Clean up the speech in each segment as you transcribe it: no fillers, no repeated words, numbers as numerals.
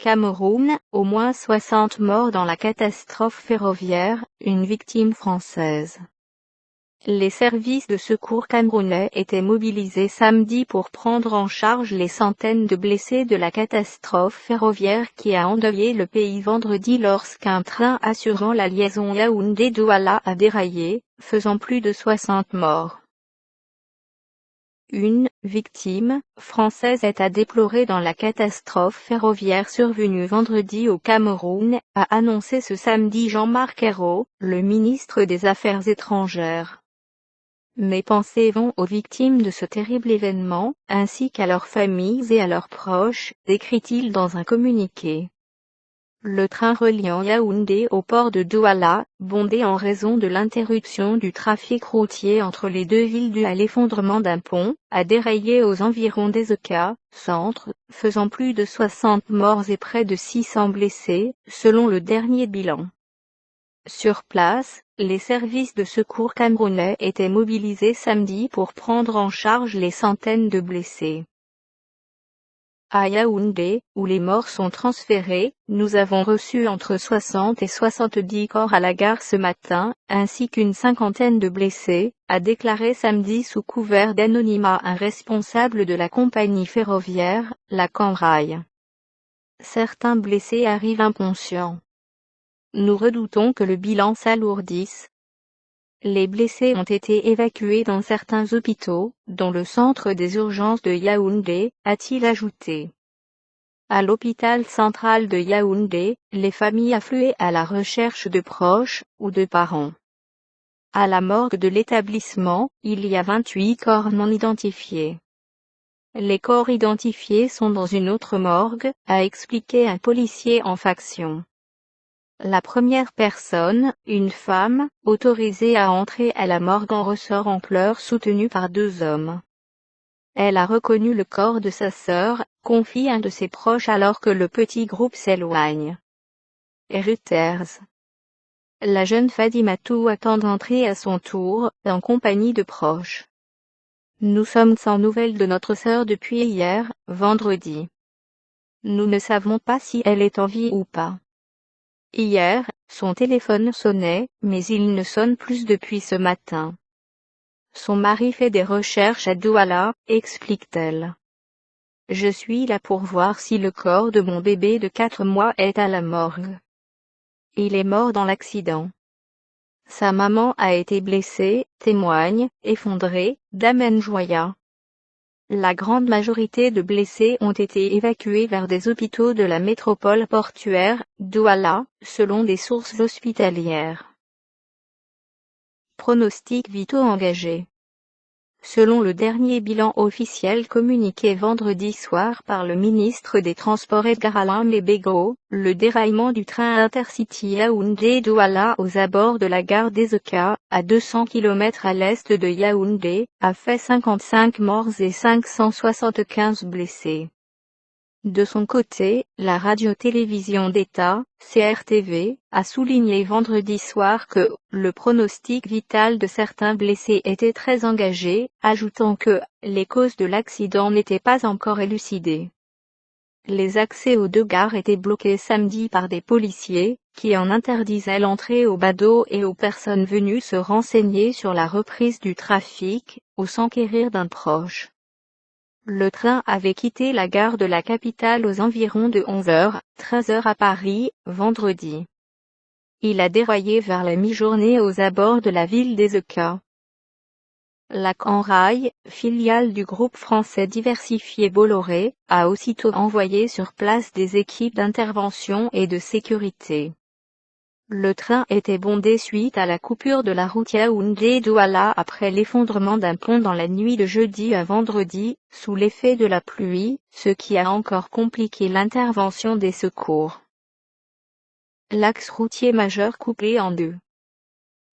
Cameroun, au moins 60 morts dans la catastrophe ferroviaire, une victime française. Les services de secours camerounais étaient mobilisés samedi pour prendre en charge les centaines de blessés de la catastrophe ferroviaire qui a endeuillé le pays vendredi lorsqu'un train assurant la liaison Yaoundé-Douala a déraillé, faisant plus de 60 morts. Une victime française est à déplorer dans la catastrophe ferroviaire survenue vendredi au Cameroun, a annoncé ce samedi Jean-Marc Ayrault, le ministre des Affaires étrangères. Mes pensées vont aux victimes de ce terrible événement, ainsi qu'à leurs familles et à leurs proches, écrit-il dans un communiqué. Le train reliant Yaoundé au port de Douala, bondé en raison de l'interruption du trafic routier entre les deux villes due à l'effondrement d'un pont, a déraillé aux environs d'Ezeka, centre, faisant plus de 60 morts et près de 600 blessés, selon le dernier bilan. Sur place, les services de secours camerounais étaient mobilisés samedi pour prendre en charge les centaines de blessés. À Yaoundé, où les morts sont transférés, nous avons reçu entre 60 et 70 corps à la gare ce matin, ainsi qu'une cinquantaine de blessés, a déclaré samedi sous couvert d'anonymat un responsable de la compagnie ferroviaire, la Canrail. Certains blessés arrivent inconscients. Nous redoutons que le bilan s'alourdisse. Les blessés ont été évacués dans certains hôpitaux, dont le centre des urgences de Yaoundé, a-t-il ajouté. À l'hôpital central de Yaoundé, les familles affluaient à la recherche de proches ou de parents. À la morgue de l'établissement, il y a 28 corps non identifiés. Les corps identifiés sont dans une autre morgue, a expliqué un policier en faction. La première personne, une femme, autorisée à entrer à la morgue en ressort en pleurs soutenue par 2 hommes. Elle a reconnu le corps de sa sœur, confie un de ses proches alors que le petit groupe s'éloigne. Reuters. La jeune Fadimatou attend d'entrer à son tour, en compagnie de proches. Nous sommes sans nouvelles de notre sœur depuis hier, vendredi. Nous ne savons pas si elle est en vie ou pas. Hier, son téléphone sonnait, mais il ne sonne plus depuis ce matin. Son mari fait des recherches à Douala, explique-t-elle. Je suis là pour voir si le corps de mon bébé de 4 mois est à la morgue. Il est mort dans l'accident. Sa maman a été blessée, témoigne, effondrée, Damen Joya. La grande majorité de blessés ont été évacués vers des hôpitaux de la métropole portuaire, Douala, selon des sources hospitalières. Pronostics vitaux engagés. Selon le dernier bilan officiel communiqué vendredi soir par le ministre des Transports Edgar Alain Mebego, le déraillement du train Intercity Yaoundé-Douala aux abords de la gare d'Ezeka, à 200 km à l'est de Yaoundé, a fait 55 morts et 575 blessés. De son côté, la radio-télévision d'État, CRTV, a souligné vendredi soir que le pronostic vital de certains blessés était très engagé, ajoutant que les causes de l'accident n'étaient pas encore élucidées. Les accès aux 2 gares étaient bloqués samedi par des policiers, qui en interdisaient l'entrée aux badauds et aux personnes venues se renseigner sur la reprise du trafic, ou s'enquérir d'un proche. Le train avait quitté la gare de la capitale aux environs de 11h, 13h à Paris, vendredi. Il a déraillé vers la mi-journée aux abords de la ville d'Ezeka. La Canrail, filiale du groupe français diversifié Bolloré, a aussitôt envoyé sur place des équipes d'intervention et de sécurité. Le train était bondé suite à la coupure de la route Yaoundé-Douala après l'effondrement d'un pont dans la nuit de jeudi à vendredi, sous l'effet de la pluie, ce qui a encore compliqué l'intervention des secours. L'axe routier majeur coupé en 2.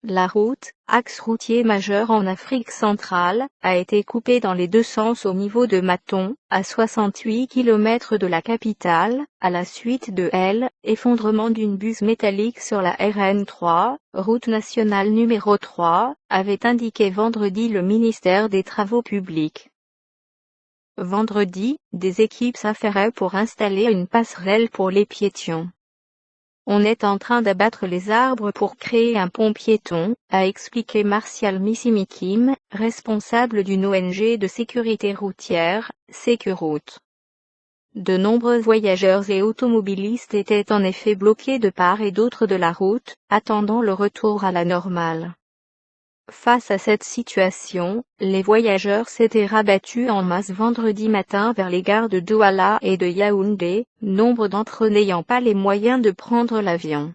La route, axe routier majeur en Afrique centrale, a été coupée dans les 2 sens au niveau de Maton, à 68 km de la capitale, à la suite de l'effondrement d'une buse métallique sur la RN3, route nationale numéro 3, avait indiqué vendredi le ministère des Travaux publics. Vendredi, des équipes s'affairaient pour installer une passerelle pour les piétons. On est en train d'abattre les arbres pour créer un pont piéton, a expliqué Martial Missimikim, responsable d'une ONG de sécurité routière, Sécuroute. De nombreux voyageurs et automobilistes étaient en effet bloqués de part et d'autre de la route, attendant le retour à la normale. Face à cette situation, les voyageurs s'étaient rabattus en masse vendredi matin vers les gares de Douala et de Yaoundé, nombre d'entre eux n'ayant pas les moyens de prendre l'avion.